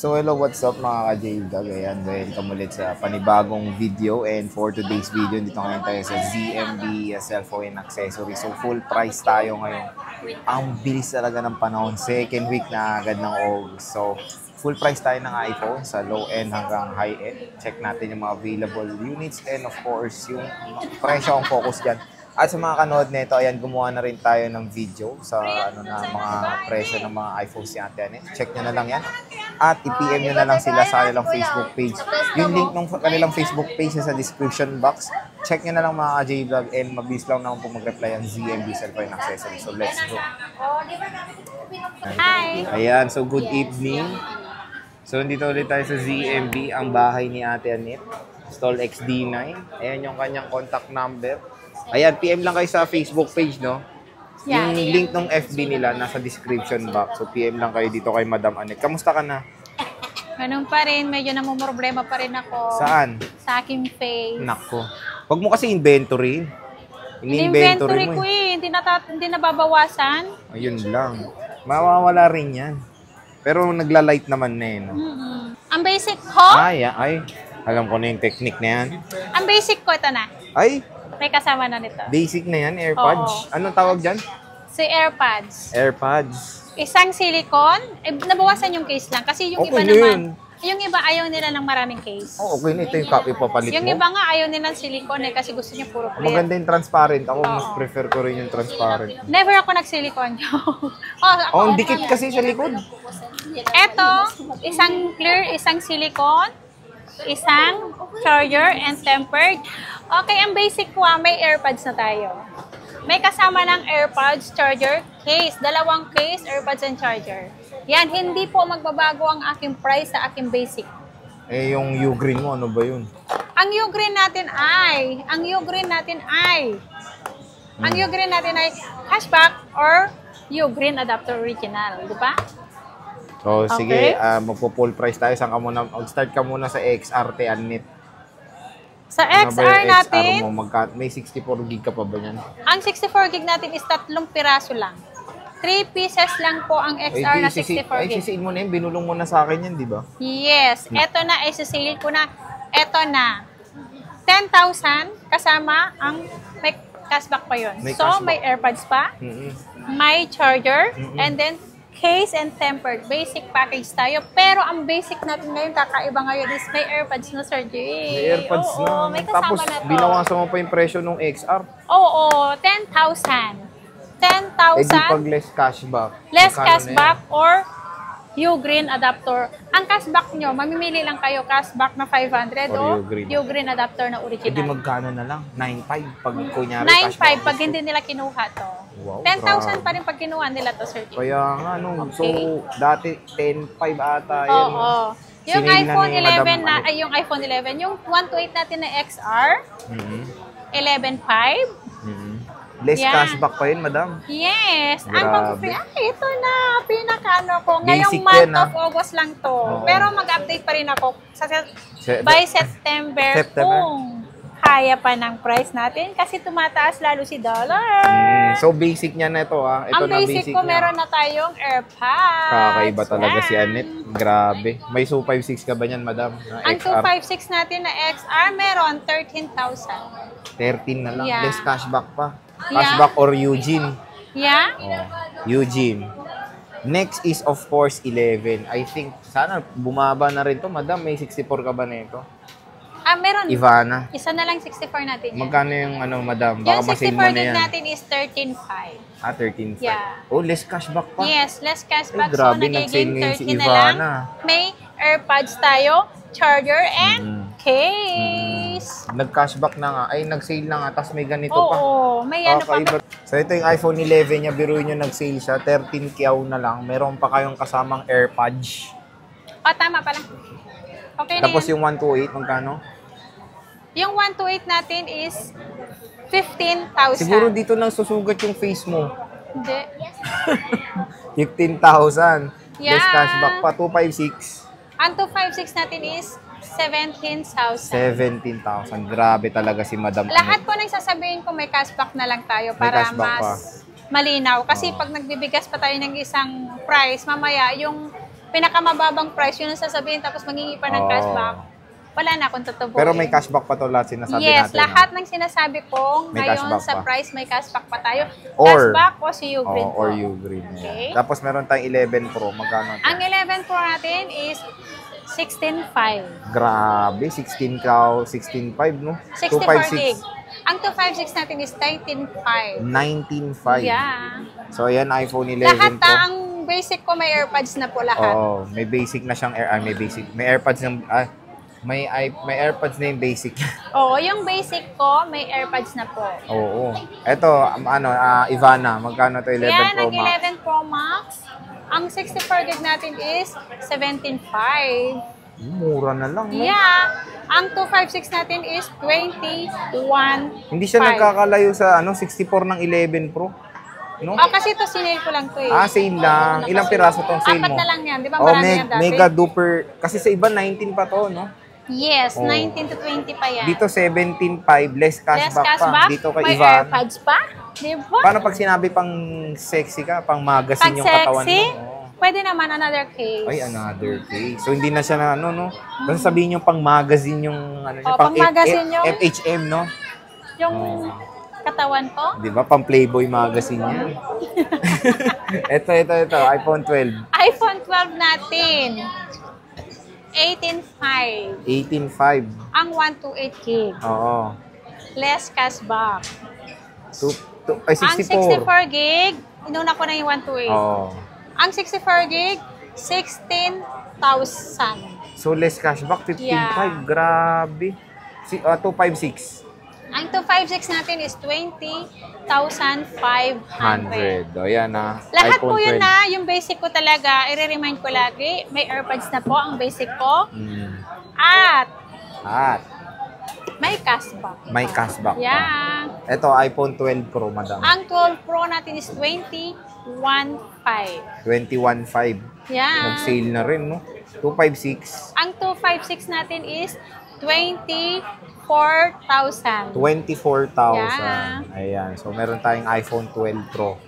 So hello, what's up mga ka-J-Vlog? Ayan, welcome ulit sa panibagong video. And for today's video, dito ngayon tayo sa ZMB Cellphone Accessories. So full price tayo ngayon. Ang bilis talaga ng panahon. Second week na agad ng August. So full price tayo ng iPhone sa low end hanggang high end. Check natin yung mga available units and of course yung presyo ang focus dyan. At sa mga kanood nito, ayan, gumawa na rin tayo ng video sa mga presyo ng mga iPhones ni Ate Annette. Check nyo na lang yan. At i-PM nyo na lang sila sa kanilang Facebook page. Yung link ng kanilang Facebook page na sa description box. Check nyo na lang mga J-Vlog and mabilis lang naman po mag-reply ang ZMB Cellphone Accessories. So let's go. Hi! Ayan, so good evening. So dito ulit tayo sa ZMB, ang bahay ni Ate Annette. Stall XD9. Ayan yung kanyang contact number. Ayan, PM lang kayo sa Facebook page, no? Yeah. Yung link ng FB nila nasa description box. So, PM lang kayo dito kay Madam Annette. Kamusta ka na? Ganun pa rin. Medyo namumroblema pa rin ako. Saan? Sa aking face. Nako. Huwag mo kasi inventory. Inventory ko eh. Hindi nababawasan. Ayun lang. Mawawala rin yan. Pero nagla-light naman na yun. Ang basic ko? Ay. Alam ko na yung technique na yan. Ang basic ko, ito na. Ay, may kasama na nito. basic na yan, AirPods. Oo. Anong tawag dyan? Si AirPods. AirPods. Isang silicone. Nabawasan yung case lang. Kasi yung Okay iba yun. naman, yung iba ayaw nila ng maraming case. Oh, okay na. Ito yung copy papalit Yung mo. iba nga ayaw nila ng silicone eh, kasi gusto niya puro clear. Maganda yung transparent. Ako, mas prefer ko rin yung transparent. Never ako nag-silicone. Oh, ang dikit kasi sa likod. Eto, isang clear, isang silicone, isang charger and tempered. Okay, ang basic ko may AirPods na tayo. May kasama ng AirPods, charger, case. Dalawang case, AirPods and charger. Yan, hindi po magbabago ang aking price sa aking basic. Eh, yung U-Green mo, ano ba yun? Ang U-Green natin ay cashback or U-Green adapter original, di ba? So, Okay. sige, magpo-full price tayo. Saan ka muna? Mag-start ka muna sa XR, Te Annette. Sa Ano ba XR yung natin, XR mo? May 64 gig ka pa ba yan? ang 64 gig natin is 3 piraso lang. 3 pieces lang po ang XR na 64 gig. sisiin mo na yun. Binulong mo na sa akin yan, di ba? Yes. Eto na, isa-sale ko na. Eto na. 10,000 kasama ang may cashback pa yun. May So, cashback. may AirPods pa, may charger, and then case and tempered. Basic package tayo. Pero ang basic natin ngayon, kakaiba ngayon is may AirPods na, Sir J. May AirPods Oo, na. may kasama Tapos, na to. binawasan mo pa yung presyo ng XR. Oo, 10,000. Eh, di 10,000 pag less cashback. less Magkano na cashback or U-Green adapter. Ang cashback nyo, mamimili lang kayo cashback na 500 Or o U-Green. U-Green adapter na yan? Eh, di original. magkano na lang? 9.5 pag kunyari 9,500 pag hindi nila kinuha to. Wow, 10,000 grabe. pa rin pag kinuha nila to, Sir Jim. Kaya nga, no. So, Okay. dati 10.5 ata yan. Oo. no? Yung Sinila iPhone ni 11 Madam yung iPhone 11, yung 128 natin na XR, Mhm. 11.5. Mhm. Less Yan. cashback pa yun, madam. Yes. Ang Grabe. ito na, pinakano ko. Ngayong Basic month yan, of August lang to. Oo. Pero mag-update pa rin ako Se- by September, September. kung kaya pa ng price natin kasi tumataas lalo si dollar. So, basic niya na ito, ah. Ito Ang na basic ko, niya. meron na tayong AirPods. Kakaiba talaga si Yan. Annette. Grabe. May 256 ka ba niyan, madam? Na Ang XR? 256 natin na XR, meron 13,000. 13 na lang. Yeah. Less cashback pa. Yeah. Cashback or Eugene. Yeah? Oh, Eugene. Next is, of course, 11. I think, sana bumaba na rin to, madam. May 64 ka ba na ito? Meron. Ivana. Isa na lang 64 natin yan. Magkano yung ano, madam? Yung Baka masale mo 64 na gig yan. natin is 13,500. 13.5. Yeah. Oh, less cashback pa. Yes, less cashback. Ay, grabe, so, nag-sale nagiging ngayon si 30 na lang. Ivana. May AirPods tayo, charger, and case. Nag-cashback na nga. Ay, nag-sale na nga. Tapos may ganito pa. Oo, may ano pa. Kakaiba. So, ito yung iPhone 11 niya. Biruin nyo, nag-sale siya. 13 kyaw na lang. Meron pa kayong kasamang AirPods. Tama pala. Okay na Tapos yan. yung 128, magkano? Yung 128 natin is 15,000. Siguro dito lang susugat yung face mo. Hindi. 15,000. Yeah. Less cashback pa. 256. Ang 256 natin is 17,000. 17,000. Grabe talaga si Madam. Lahat po nang sasabihin ko may cashback na lang tayo May para cashback mas malinaw. Kasi pag nagbibigas pa tayo ng isang price, mamaya yung pinakamababang price, yun ang sasabihin, tapos mangingi pa ng cashback. Wala na akong tutubuin. Pero may cashback pa to lahat sinasabi natin. Yes, lahat ng sinasabi ko, May ngayon cashback sa pa. price, may cashback pa tayo. Or- Cashback o si Ugreen po. Or Ugreen. Okay. Tapos meron tayong 11 Pro. Magkano to? Ang 11 Pro natin is 16.5. Grabe, 16.5, no? 64 gig. Ang 256 natin is 13.5. 19.5. Yeah. So, ayan, iPhone 11 Lahat Pro. ang basic ko may AirPods na po lahat. Oo, may basic na siyang may AirPods ng may AirPods na yung basic. Oo, yung basic ko may AirPods na po. Oo. Ito, Ivana, magkano to 11 Yan, Pro ang Max? 11 Pro Max. Ang 64 gig natin is 17.5. Mura na lang, no? Yeah. Ang 256 natin is 21. Hindi siya nagkakalayo sa 64 ng 11 Pro. No? Kasi ito sinale ko lang to eh. Sale lang. Ilang piraso tong sale mo? 4 na lang yan. Di ba marami yan dati? Mega duper. Kasi sa iba 19 pa to, no? Yes, Oh. 19 to 20 pa yan. Dito 17.5, less Less cashback pa. cashback. Dito kay may Ivan. AirPods pa. Di ba? Paano pag sinabi pang sexy ka, pang magazine Pag yung katawan mo? sexy, Oo. pwede naman another case. Ay, another case. So, hindi na siya na, no? Basta sabihin yung pang magazine yung, pang magazine yung- FHM, no? Yung katawan ko. Di ba? Pang Playboy magazine yan. ito. iPhone 12. iPhone 12 natin. 18.5. 18.5. Ang 128 gig. Oo. Less cashback. Ay, Ang 64. 64 gig, inuna ko na yung 128. Oo. Ang 64 gig, 16,000. So, less cashback, 15.5. Yeah. Grabe. 256. Ang 256 natin is 20,500. 100. O, yan na. Lahat iPhone po yun 12. na, yung basic ko talaga, i-remind ko lagi, may AirPods na po ang basic ko. At At may cashback. may cashback pa. Yan. Ito, iPhone 12 Pro, madam. Ang 12 Pro natin is 21,500. 21.5. Yan. Nag-sale na rin, no? 256. Ang 256 natin is 24,000. 24,000. Ayan. So, meron tayong iPhone 12 Pro.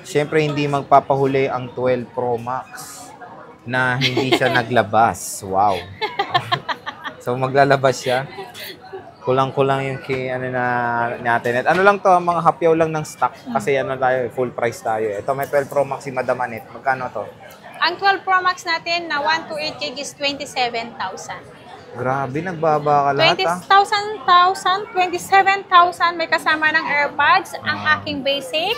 Siyempre, hindi magpapahuli ang 12 Pro Max na hindi siya naglabas. Wow. So, maglalabas siya. Kulang-kulang yung natin. At ano lang to, mga hapyaw lang ng stock. Kasi tayo, full price tayo. Ito, may 12 Pro Max si Madam Anet. Magkano to? Ang 12 Pro Max natin na 128 gig is 27,000. Grabe, nagbaba ka lahat, 27,000 may kasama ng AirPods, ang aking basic.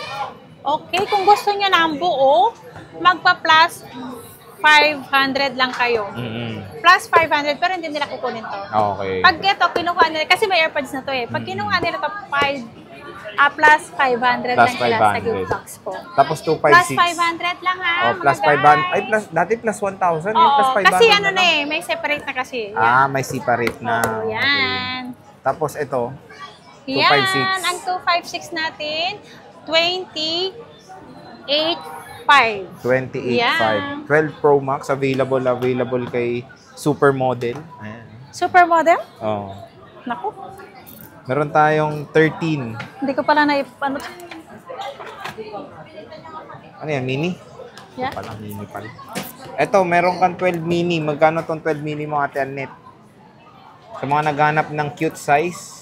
Okay, kung gusto niyo ng buo, magpa-plus 500 lang kayo. Plus 500, pero hindi nila kukunin to. Okay. Pag ito, kinuha nila, kasi may AirPods na to eh. Pag kinuha nila to, plus 500 Plus lang sila sa 500. gift box po. Tapos Plus 256. 500 lang ha, Oh, plus mga 500. Ay, guys. plus, dati plus 1,000. Oo, plus 500 kasi na lang. may separate na kasi. Yan. May separate na. Oo, yan. Okay. Tapos ito, Yan, 256. ang 256 natin, 28,500. 28.5. Yan. 12 Pro Max, available kay Supermodel. Ayan. Supermodel? Oh. Naku, Meron tayong 13. hindi ko pala ano. Ano yan, mini? Yeah. Palang mini pala. Ito, meron kang 12 mini. Magkano tong 12 mini mo, Ate Annette? Sa mga naghanap ng cute size,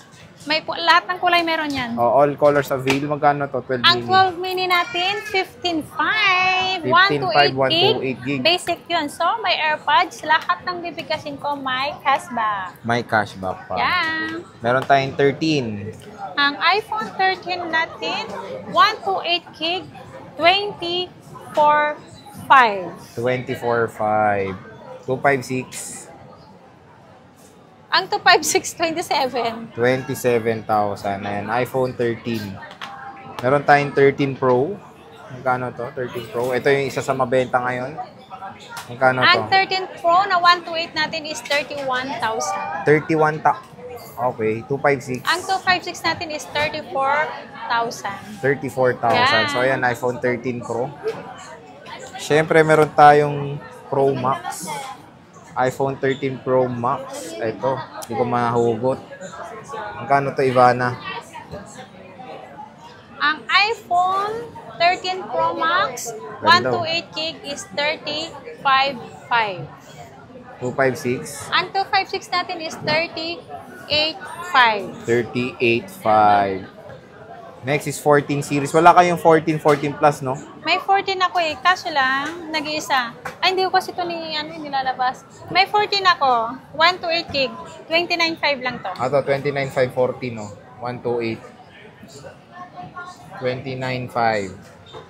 Lahat ng kulay meron yan. all colors avail. Magkano to? 12 Ang mini. 12 mini natin, 15.5. 15.5, 128 gig. Basic yun. So, may AirPods. Lahat ng bibigkasin ko may cashback. May cashback pa. Yan. Meron tayong 13. Ang iPhone 13 natin, 128 gig, 24,500. 24.5. 256. Ang 256, 27. 27,000. Ayan, iPhone 13. Meron tayong 13 Pro. Magkano to? 13 Pro. Ito yung isa sa mabenta ngayon. Magkano to? Ang 13 Pro na 128 natin is 31,000. 31 Okay, 256. Ang 256 natin is 34,000. 34,000. Yan. So, ayan, iPhone 13 Pro. Siyempre, meron tayong Pro Max. iPhone 13 Pro Max. Ito, hindi ko mahugot. Magkano to, Ivana? Ang iPhone 14 Pro Max, Ganda. 128 gig is 35.5. 256. Ang 256 natin is 38.5. 38.5. Next is 14 series. Wala kayong 14 plus, no? May 14 ako eh, kaso lang, nag-iisa. Ay, hindi ko kasi ito nilalabas. May 14 ako, 128 gig, 29.5 lang to. Ito, 29.514, no? 128. 29.5.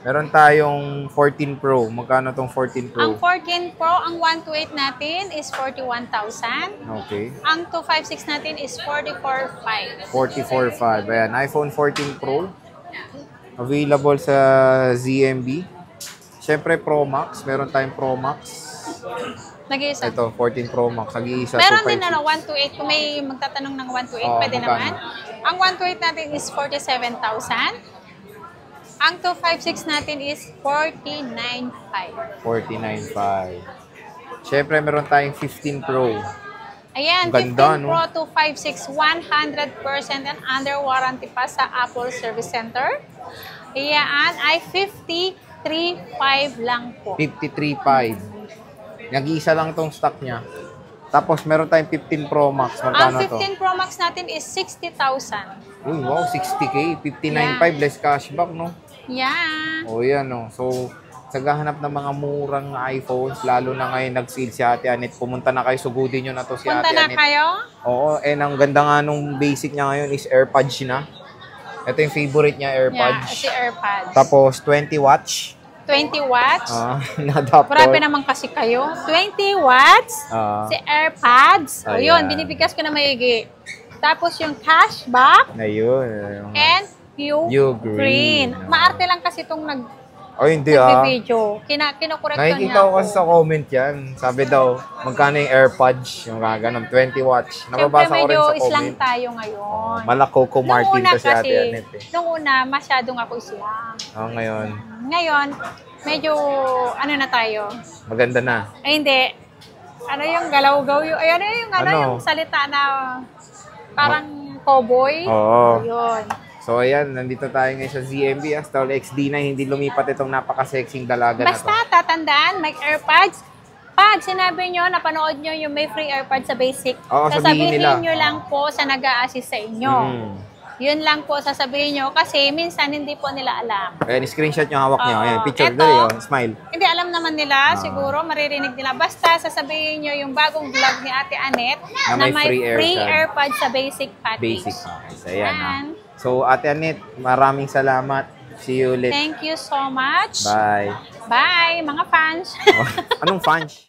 Meron tayong 14 Pro. Magkano tong 14 Pro? Ang 14 Pro, ang 128 natin is 41,000. Okay. Ang 256 natin is 44.5. 44.5. Ayan, iPhone 14 Pro. Available sa ZMB. Siyempre, Pro Max. Meron tayong Pro Max. Nag-iisa. Ito, 14 Pro Max. Nag-iisa. Meron din 256. 128. Kung may magtatanong ng 128, Oo, pwede magkano? naman. Ang 128 natin is 47,000. Ang 256 natin is 49.5. 49.5. Siyempre, meron tayong 15 Pro. Ayan, Ganda, 15 no? Pro 256, 100% and under warranty pa sa Apple Service Center. Ayan, ay 53.5 lang po. 53.5. Nag-iisa lang tong stock niya. Tapos, meron tayong 15 Pro Max. Ang Magkano to? 15 Pro Max natin is 60,000. Uy, wow, 60K. 59.5 less cashback, no? Yan. O yan, no? So, sa gahanap ng mga murang iPhones, lalo na ngayon nag-sale si Ate Anet, pumunta na kayo, sugudin nyo na to si Punta Ate na Anet. kayo? Oo, and ang ganda nga nung basic niya ngayon is AirPods na. Ito yung favorite niya, Yeah, AirPods. si AirPods. Tapos, 20 watts. 20 watts. Na adapter. Grabe naman kasi kayo. 20 watts. Si AirPods. O yun, Ayan. binibigkas ko na maigi. Tapos yung cashback Ayun. and yung You green. Maarte lang kasi itong Oh, hindi ah. nag-video. Kinukorek Nakikita niya ko ako. kasi sa comment yan. Sabi daw, magkano yung AirPods? Yung ganun, 20 watts. Siyempre Nababasa ko rin medyo sa islang comment. tayo ngayon. Malakoko Martin to si Ate Anet eh. Nung una, masyadong ako islang. Ngayon, Ngayon, medyo ano na tayo. maganda na. Ay hindi. Ano yung galaw-gaw yung, ay, ano Ano? yung salita na parang cowboy. Oo. Yun. So ayan, nandito tayo ngayon sa ZMB, Astol XD9. Hindi lumipat itong napaka-sexing dalaga na to. Basta tatandaan, may AirPods. Pag sinabi nyo, napanood nyo yung may free AirPods sa basic, Oo, sabihin nila. nyo lang po sa nag-a-assist sa inyo. Yun lang po sasabihin nyo kasi minsan hindi po nila alam. Ayan, screenshot yung hawak niyo. Oo. Ayan, picture. Eto. Dali, oh, smile. Hindi alam naman nila, siguro maririnig nila. Basta sasabihin nyo yung bagong vlog ni Ate Anet Na na may may free free AirPods sa basic package. Basic. Okay, ayan ha. Yan. So, Ate Anet, maraming salamat. See you ulit. Thank you so much. Bye. Bye, mga fans. Anong fans?